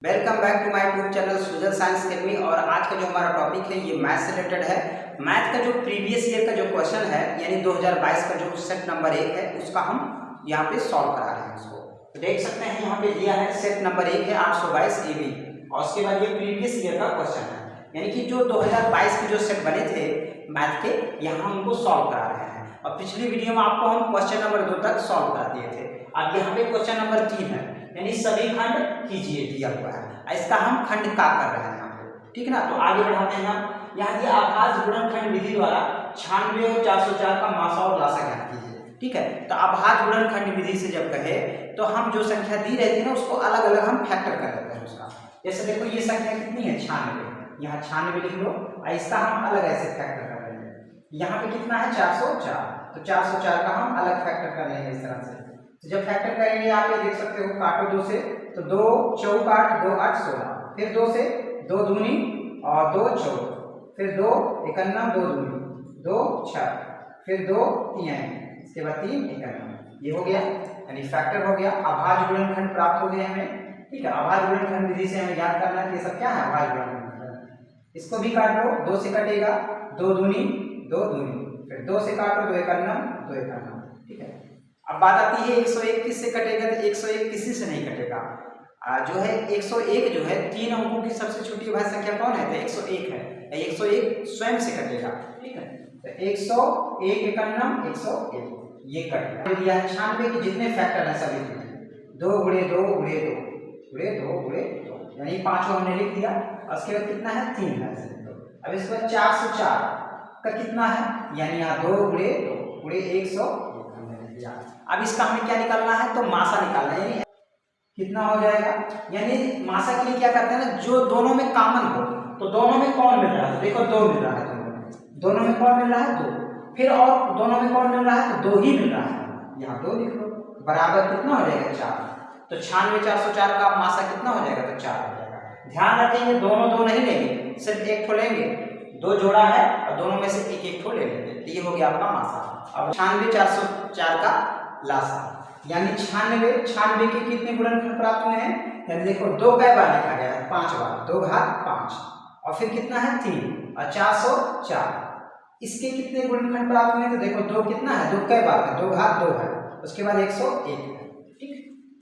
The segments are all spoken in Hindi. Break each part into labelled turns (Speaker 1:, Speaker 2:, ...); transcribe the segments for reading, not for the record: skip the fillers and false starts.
Speaker 1: Welcome back to my YouTube channel Sujal science academy. और आज का जो हमारा टॉपिक है ये मैथ से रिलेटेड है। मैथ का जो प्रीवियस ईयर का जो क्वेश्चन है यानी 2022 का जो सेट नंबर 1 है उसका हम यहाँ पे सॉल्व करा रहे हैं। इसको तो देख सकते हैं यहाँ पे दिया है सेट नंबर 1 है 822 AB और उसके बाद ये प्रीवियस ईयर का क्वेश्चन है यानी कि जो 2022 के जो सेट बने थे मैथ के यहाँ हम उनको सॉल्व करा रहे हैं। और पिछली वीडियो में आपको हम क्वेश्चन नंबर 2 तक सॉल्व करा दिए थे। अब यहाँ पे क्वेश्चन नंबर 3 है यानी सभी खंड कीजिए दिया हुआ है। इसका हम खंड का कर रहे हैं यहाँ पे, ठीक है ना। तो आगे बढ़ाते हैं हम। यहाँ दिया आभाज्य गुणनखंड विधि द्वारा 96 और 404 का मासा और लासा ज्ञात कीजिए, ठीक है। तो आभाज्य गुणनखंड विधि से जब कहे तो हम जो संख्या दी रहती है ना उसको अलग अलग हम फैक्टर कर देते हैं उसका। जैसे देखो ये संख्या कितनी है 96, यहाँ 96 लिख लो और इसका हम अलग ऐसे फैक्टर कर लेंगे। यहाँ पे कितना है 404, तो 404 का हम अलग फैक्टर कर लेंगे इस तरह से। तो जब फैक्टर करेंगे आप ये देख सकते हो काटो 2 से तो 2 चौक 8 2 8 16, फिर 2 से 2 दूनी और 2 चौक, फिर 2 51 2 दूनी 2 6, फिर 2 3, इसके बाद 3 51, ये हो गया यानी फैक्टर हो गया। अभाज्य गुणनखंड प्राप्त हो गए हमें, ठीक है। अभाज्य गुणनखंड विधि से हमें याद करना है ये सब क्या है अभाज्य गुणनखंड। इसको भी काट लो 2 से कटेगा 2 दूनी 2 दूनी, फिर 2 से काटो 2 51 2 51, ठीक है। अब बात आती है 101 किससे कटेगा, तो 101 किसी से नहीं कटेगा। जो है 101 जो है 3 अंकों की सबसे छोटी भाज्य संख्या कौन है, तो 101 है। 101 स्वयं से कटेगा, ठीक है। तो 101 51 101 ये कटेगा। दिया है 96 के जितने फैक्टर हैं सभी 2 गुणे 2 गुणे 2 गुणे 2 गुणे 2 यानी पांचों हमने लिख दिया। और उसके बाद कितना है 3 है। अब इसके बाद 404 का कितना है यानी यहाँ 2 गुणे 2 गुणे 101। अब इसका हमें क्या निकालना है, तो मासा निकालना है यानी कितना हो जाएगा। यानी मासा के लिए क्या करते हैं ना, जो दोनों में कॉमन हो तो दोनों में कौन मिल रहा है, देखो 2 मिल रहा है, दोनों में कौन मिल रहा है 2, फिर और दोनों में कौन मिल रहा है तो 2 ही मिल रहा है। यहाँ 2 लिख लो बराबर कितना हो जाएगा 4। तो 96 404 का मासा कितना हो जाएगा, तो 4 हो जाएगा। ध्यान रखेंगे दोनों 2 नहीं लेंगे, सिर्फ एक ठो लेंगे। 2 जोड़ा है और दोनों में से एक एक ठो ले लेंगे, तो ये हो गया आपका मासा। अब 96 404 का लासा यानी 96 के कितने गुणनखंड प्राप्त हुए हैं, यानी देखो 2 कई बार लिखा गया है 5 बार, 2 घात 5 और फिर कितना है 3 और 404 इसके कितने गुणनखंड प्राप्त हुए हैं, तो देखो 2 कितना है 2 कई बार है 2 घात 2 है, उसके बाद 101 है, ठीक।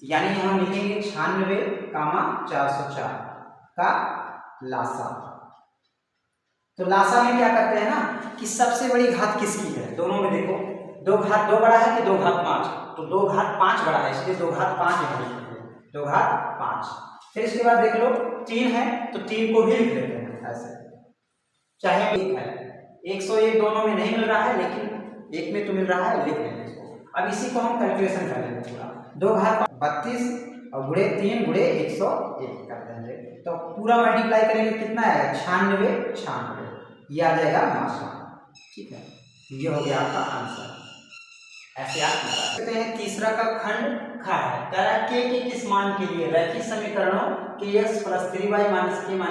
Speaker 1: यानी हम लिखेंगे 96 404 का लासा। तो लासा में क्या करते हैं ना कि सबसे बड़ी घात किसकी है, दोनों में देखो 2 घात 2 बड़ा है कि 2 घात 5, तो 2 घात 5 बड़ा है इसलिए 2 घात 5 यहाँ लिख देंगे, 2 घात 5। फिर इसके बाद देख लो 3 है तो 3 को भी लिख देते हैं ऐसे, चाहे 1 है 101 दोनों में नहीं मिल रहा है लेकिन एक में तो मिल रहा है, लिख देंगे इसको। अब इसी को हम कैलकुलेशन कर लेंगे पूरा, 2 घात 32 और गुणे 3 गुणे 101 कर देंगे, तो पूरा मल्टीप्लाई करेंगे कितना है 96 ये आ जाएगा मासा, ठीक है। ये हो गया आपका आंसर। ऐसे आप कहते हैं तीसरा का खंड खा है। कह के किस मान के लिए रैखिक समीकरणों के x + 3y - k - 3 =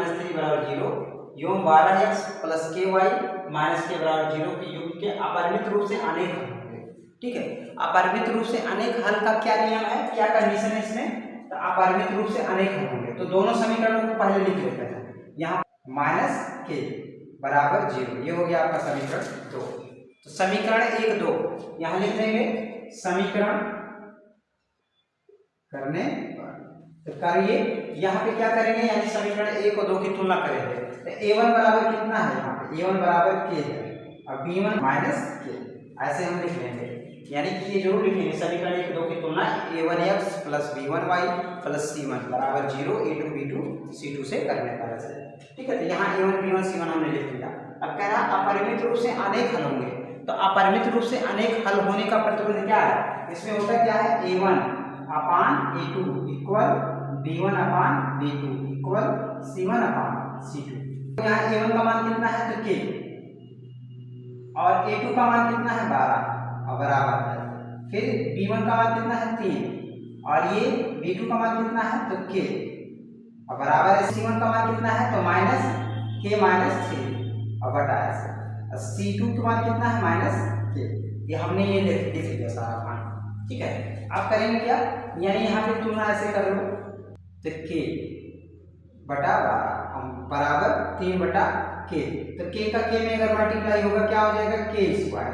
Speaker 1: 0 एवं 12x + ky - k = 0 के युग के अपरिमित रूप से अनेक हल होंगे, ठीक है। अपरिमित रूप से अनेक हल का क्या नियम है, क्या कंडीशन है इसमें, तो अपरिमित रूप से अनेक हल होंगे। तो दोनों समीकरणों को पहले लिख लेते हैं। यहाँ -k = 0 ये हो गया आपका समीकरण 2। तो समीकरण 1 2 यहां लिख देंगे समीकरण करने तो करिए। यहाँ पे क्या करेंगे यानी समीकरण 1 और 2 की तुलना करेंगे। तो a1 बराबर कितना है, यहाँ पे a1 बराबर k है और b1 - k ऐसे हम लिख लेंगे, यानी कि ये जरूर लिखेंगे समीकरण 1 2 की तुलना a1x + b1y + c1 = 0 a2 b2 c2 से करने पर ऐसे, ठीक है। तो यहाँ a1 b1 c1 हमने लिख दिया। अब कह रहा अपरिमित रूप से अनेक हल होंगे, तो अपरिमित रूप से अनेक हल होने का प्रतिबंध क्या है, इसमें होता क्या है a1 अपान a2 इक्वल b1 अपान b2 इक्वल c1 अपान c2। यहाँ a1 का मान कितना है तो k और a2 का मान कितना है 12 और बराबर है, फिर b1 का मान कितना है 3 और ये b2 का मान कितना है तो k और बराबर है c1 का मान कितना है तो -k - 3 और बटा ऐसे C2 का मान कितना है -k, ये हमने ये लिख दिया सारा मान, ठीक है। आप करेंगे क्या यानी यहाँ पे तुलना ऐसे कर लो तो k बटा 12 बराबर 3 बटा के। तो के का के में अगर मल्टीप्लाई होगा क्या हो जाएगा के स्क्वायर।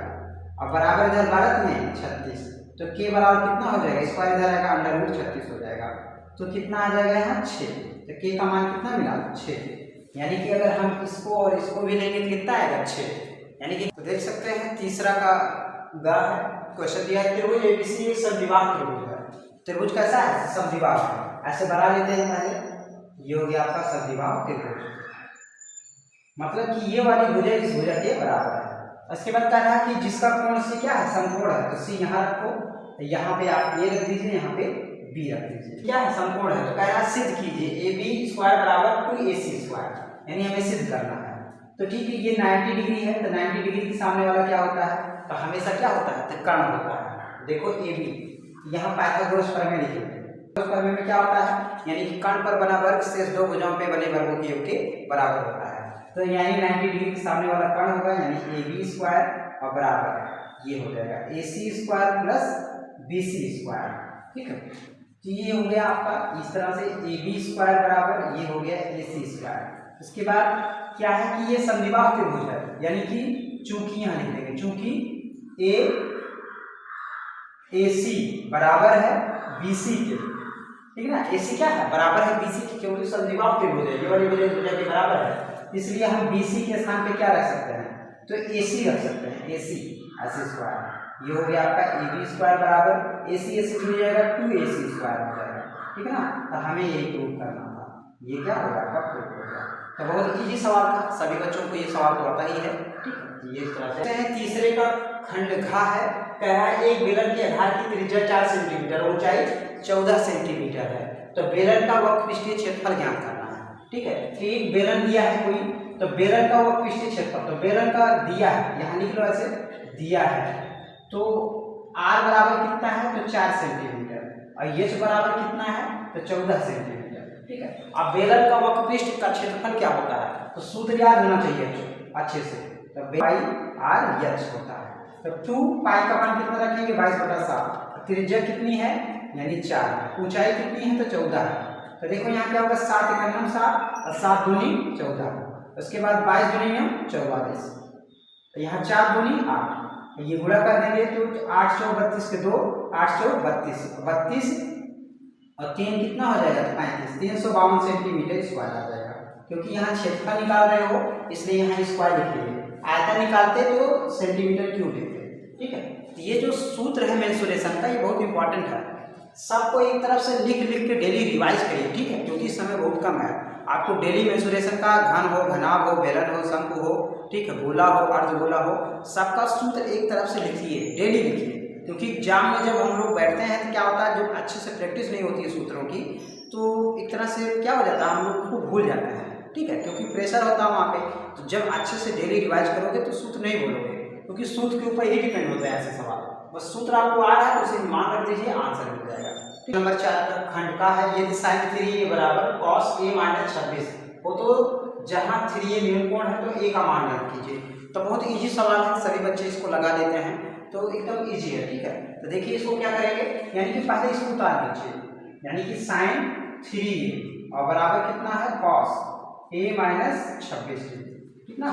Speaker 1: अब बराबर इधर भारत में 36, तो के बराबर कितना हो जाएगा स्क्वायर इधर आएगा अंडर रूट 36 हो जाएगा। तो कितना आ जाएगा यहाँ 6। तो के का मान कितना मिला 6, यानी कि अगर हम इसको और इसको भी लेंगे तो कितना आएगा 6, यानी कि तो देख सकते हैं तीसरा का ग है क्वेश्चन दिया है त्रिभुज एबीसी एक समद्विबाहु त्रिभुज है। त्रिभुज कैसा है समद्विबाहु है, ऐसे बना लेते हैं पहले। ये हो गया आपका समद्विबाहु त्रिभुज, मतलब कि ये वाली भुजा इस भुजा के बराबर है। उसके बाद कह रहा है कि जिसका कोण से क्या है समकोण है, तो सी यहाँ रखो, यहाँ पे आप ए रख दीजिए, यहाँ पे बी रख दीजिए। क्या है समकोण है, तो कह रहा है सिद्ध कीजिए ए बी स्क्वायर बराबर 2ac स्क्वायर, यानी हमें सिद्ध करना है। तो ठीक है ये 90 डिग्री है, तो 90 डिग्री के सामने वाला क्या होता है, तो हमेशा क्या होता है तो कर्ण होता है। देखो ए बी, यहाँ पाइथागोरस प्रमेय लिखेंगे। प्रमेय में क्या होता है, यानी कि कर्ण पर बना वर्ग शेष दो भुजाओं पे बने वर्गों के योग के बराबर होता है। तो यानी 90 डिग्री के सामने वाला कर्ण होगा, यानी ए बी स्क्वायर और बराबर ये हो जाएगा A C square plus B C square. ठीक है, तो ये हो गया आपका इस तरह से ए बी स्क्वायर बराबर ये हो गया ए सी स्क्वायर। उसके बाद क्या है कि ये समद्विबाहु त्रिभुज है, यानी कि चूंकि यहाँ लिख देंगे चूंकि ए सी बराबर है बी सी के, ठीक है ना, ए सी क्या है बराबर है बी सी के, क्योंकि समद्विबाहु त्रिभुज है, ये वाली भुजा के बराबर है, इसलिए हम बी सी के स्थान पे क्या रख सकते हैं, तो ए सी रख सकते हैं, ए सी ऐसे स्क्वायर। ये हो गया आपका ए बी स्क्वायर बराबर ए सी मिल जाएगा 2ac स्क्वायर हो जाएगा। ठीक है ना, तो हमें यही प्रूव करना था, ये क्या हो जाएगा प्रूव हो जाएगा। तो बहुत इजी सवाल था, सभी बच्चों को ये सवाल तो आता ही है। ठीक है, ये इस तरह से तीसरे का खंड घा है, कह रहा है एक बेलन के आधार की त्रिज्या 4 सेंटीमीटर ऊंचाई 14 सेंटीमीटर है, तो बेलन का वक्र पृष्ठीय क्षेत्रफल ज्ञात करना है। ठीक है, तो एक बेलन दिया है कोई, तो बेलन का वक्र पृष्ठीय क्षेत्रफल, तो बेलन का दिया है, यहाँ लिख लो ऐसे दिया है, तो r बराबर कितना है तो 4 सेंटीमीटर और h बराबर कितना है तो 14 सेंटीमीटर। ठीक है, अब बेलन का वक्र पृष्ठ का क्षेत्रफल क्या होता है, तो सूत्र याद होना चाहिए अच्छे से, तो पाई r h होता है। तो 2 पाई का मान कितना रखेंगे 22/7, त्रिज्या कितनी है यानी 4, ऊंचाई कितनी है तो 14 है। तो देखो यहाँ क्या होगा 7 एकम 7 और 7 दूनी 14, उसके बाद 22 दूनी 44, तो यहाँ 4 दूनी 8, ये गुणा कर देंगे तो 8 चौक 32 के 2 8 चौक 32 और 3 कितना हो जाएगा तो 35, 352 सेंटीमीटर स्क्वायर आ जाएगा। क्योंकि यहाँ क्षेत्रफल निकाल रहे हो इसलिए यहाँ स्क्वायर लिखिए, आयतन निकालते तो सेंटीमीटर क्यूब लिखते। ठीक है, तो ये जो सूत्र है मेंसुरेशन का ये बहुत इंपॉर्टेंट है, सबको एक तरफ से लिख के डेली रिवाइज करिए। ठीक है, क्योंकि समय बहुत कम है, आपको डेली मेंसुरेशन का घन हो घनाभ हो बेलन हो शंकु हो, ठीक है, गोला हो अर्धगोला हो, सबका सूत्र एक तरफ से लिखिए, डेली लिखिए। क्योंकि एग्जाम में जब हम लोग बैठते हैं तो क्या होता है जब अच्छे से प्रैक्टिस नहीं होती है सूत्रों की, तो एक तरह से क्या हो जाता है हम लोग को भूल जाते हैं। ठीक है, क्योंकि प्रेशर होता है वहाँ पे, तो जब अच्छे से डेली रिवाइज करोगे तो सूत्र नहीं बोलोगे, क्योंकि सूत्र के ऊपर ही डिपेंड होता है ऐसे सवाल। बस सूत्र आपको आ रहा है उसे मान रख दीजिए, आंसर मिल जाएगा। नंबर 4 का खंड का है, यदि sin 3a बराबर cos a - 26 हो तो जहाँ 3a न्यून कोण है तो a का मान ज्ञात कीजिए। तो बहुत इजी सवाल है, सभी बच्चे इसको लगा देते हैं, तो एकदम इजी है। ठीक है, तो देखिए इसको क्या करेंगे, यानी कि पहले इसको उतार दीजिए, यानी कि sin 3a और बराबर कितना है cos a - 26, ठीक ना।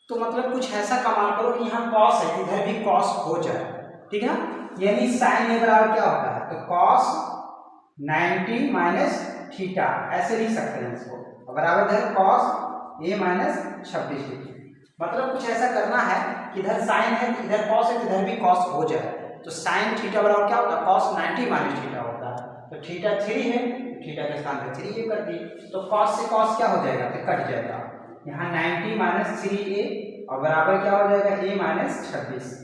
Speaker 1: तो मतलब कुछ ऐसा कमाल करो कि यहाँ cos है इधर भी cos हो जाए, ठीक है ना, यानी sin a बराबर क्या होता है तो cos 90 - थीटा ऐसे लिख सकते हैं इसको, और बराबर है cos a - 26 डिग्री। मतलब कुछ ऐसा करना है कि इधर sin है इधर cos है इधर भी cos हो जाए, तो sin थीटा बराबर क्या होता है cos 90 - थीटा होता है, तो थीटा 3 है, थीटा के स्थान पे 3a कर दिए, तो cos से cos क्या हो जाएगा तो कट जाएगा, यहाँ 90 - 3a और बराबर क्या हो जाएगा a - 26।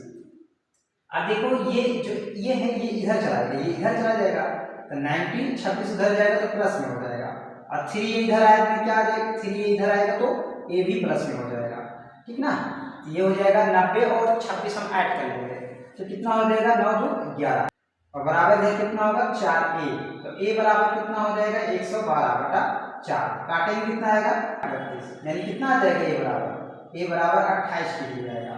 Speaker 1: अब देखो ये जो ये है ये इधर चला जाएगा, ये इधर चला जाएगा, तो 90 26 उधर जाएगा तो प्लस में हो जाएगा, और 3 इधर आएगा तो क्या आ जाएगा 3 इधर आएगा तो a भी प्लस में हो जाएगा। ठीक ना, ये हो जाएगा 90 और 26 हम ऐड कर लेंगे तो कितना हो जाएगा 9 2 11 और बराबर है कितना होगा 4a, तो a बराबर कितना हो जाएगा 112/4, काटेंगे कितना आएगा 38, यानी कितना आ जाएगा a बराबर 28 डिग्री जाएगा।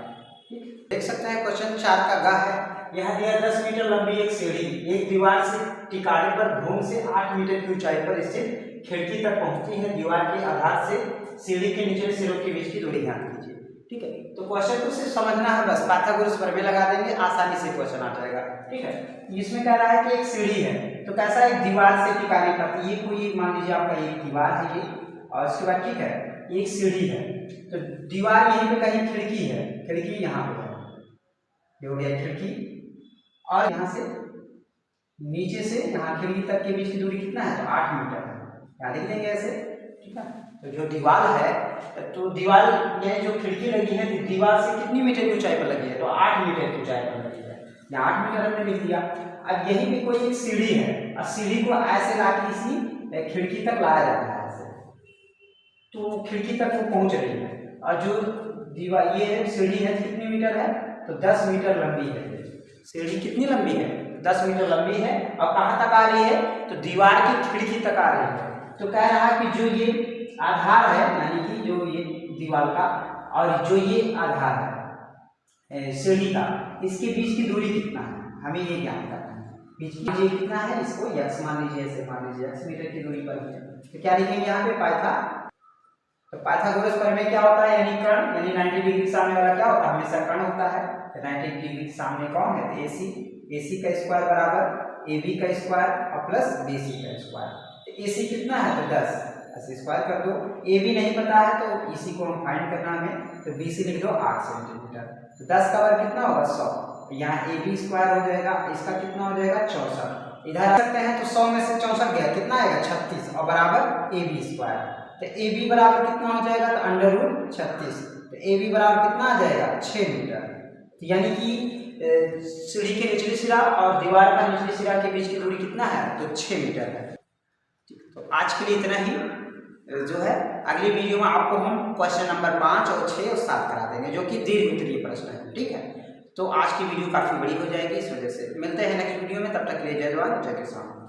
Speaker 1: देख सकते हैं क्वेश्चन 4 का ग है, यह दिया 10 मीटर लंबी एक सीढ़ी एक दीवार से टिकाने पर भूमि से 8 मीटर की ऊंचाई पर स्थित खिड़की तक पहुंचती है दीवार के आधार से सीढ़ी के निचले सिरों के बीच की दूरी ध्यान दीजिए। ठीक है, तो क्वेश्चन को सिर्फ समझना है बस, पाइथागोरस प्रमेय लगा देंगे, आसानी से क्वेश्चन आ जाएगा। ठीक है, इसमें कह रहा है कि एक सीढ़ी है, तो कैसा एक दीवार से टिकाने पर, ये कोई मान लीजिए आपका एक दीवार है ये, और इसके बाद ठीक है एक सीढ़ी है, तो दीवार यहीं पे कहीं खिड़की है, खिड़की यहाँ पे है, ये हो गया खिड़की, और यहाँ से नीचे से यहाँ खिड़की तक के बीच की दूरी कितना है, तो 8 मीटर है, यहाँ लिख देंगे ऐसे। ठीक है, तो जो दीवार है, तो दीवार ये जो खिड़की लगी है दीवार से कितनी मीटर की ऊंचाई पर लगी है, तो 8 मीटर की ऊंचाई पर लगी है, यहाँ 8 मीटर हमने लिख दिया। अब यहीं पे कोई एक सीढ़ी है, और सीढ़ी को ऐसे ला के इसी खिड़की तक लाया जाता है ऐसे, तो खिड़की तक वो पहुंच रही है, और जो दीवार ये सीढ़ी है कितनी मीटर है, तो 10 मीटर लंबी है, सीढ़ी कितनी लंबी है, 10 मीटर लंबी है, और कहाँ तक आ रही है, तो दीवार की खिड़की तक आ रही है। तो कह रहा है कि जो ये आधार है, यानी कि जो ये दीवार का और जो ये आधार है सीढ़ी का, इसके बीच की दूरी कितना है, हमें ये ज्ञात करना है। बीच की दूरी कितना है, इसको x मान लीजिए, ऐसे मान लीजिए x मीटर की दूरी पर है, तो क्या लिखेंगे यहाँ पे तो पाइथागोरस प्रमेय क्या होता है, यानी कर्ण, यानी 90 डिग्री के सामने वाला क्या होता है, हमेशा कर्ण होता है। 90 डिग्री के सामने कौन है, AC का स्क्वायर बराबर AB का स्क्वायर और प्लस BC का स्क्वायर। तो AC कितना है, तो 10, ऐसे स्क्वायर कर दो। AB नहीं पता है तो इसी को हम फाइंड करना है, तो BC लिख दो 8 सेंटीमीटर, तो 10 का वर्ग कितना होगा 100, यहाँ AB स्क्वायर हो जाएगा, इसका कितना हो जाएगा 64, इधर आ सकते हैं तो 100 में से 64 गया, कितना आएगा 36, और बराबर AB स्क्वायर, तो AB बराबर कितना हो जाएगा, तो अंडर रूट 36, तो AB बराबर कितना आ जाएगा 6 मीटर। तो यानी कि सीढ़ी के निचली सिरा और दीवार का निचली सिरा के बीच की दूरी कितना है, तो 6 मीटर है। तो आज के लिए इतना ही जो है, अगली वीडियो में आपको हम क्वेश्चन नंबर 5 और 6 और 7 करा देंगे, जो कि दीर्घ उत्तरीय प्रश्न है। ठीक है, तो आज की वीडियो काफी बड़ी हो जाएगी, इस वजह से मिलते हैं नेक्स्ट वीडियो में, तब तक के लिए जय जवान जय किसान।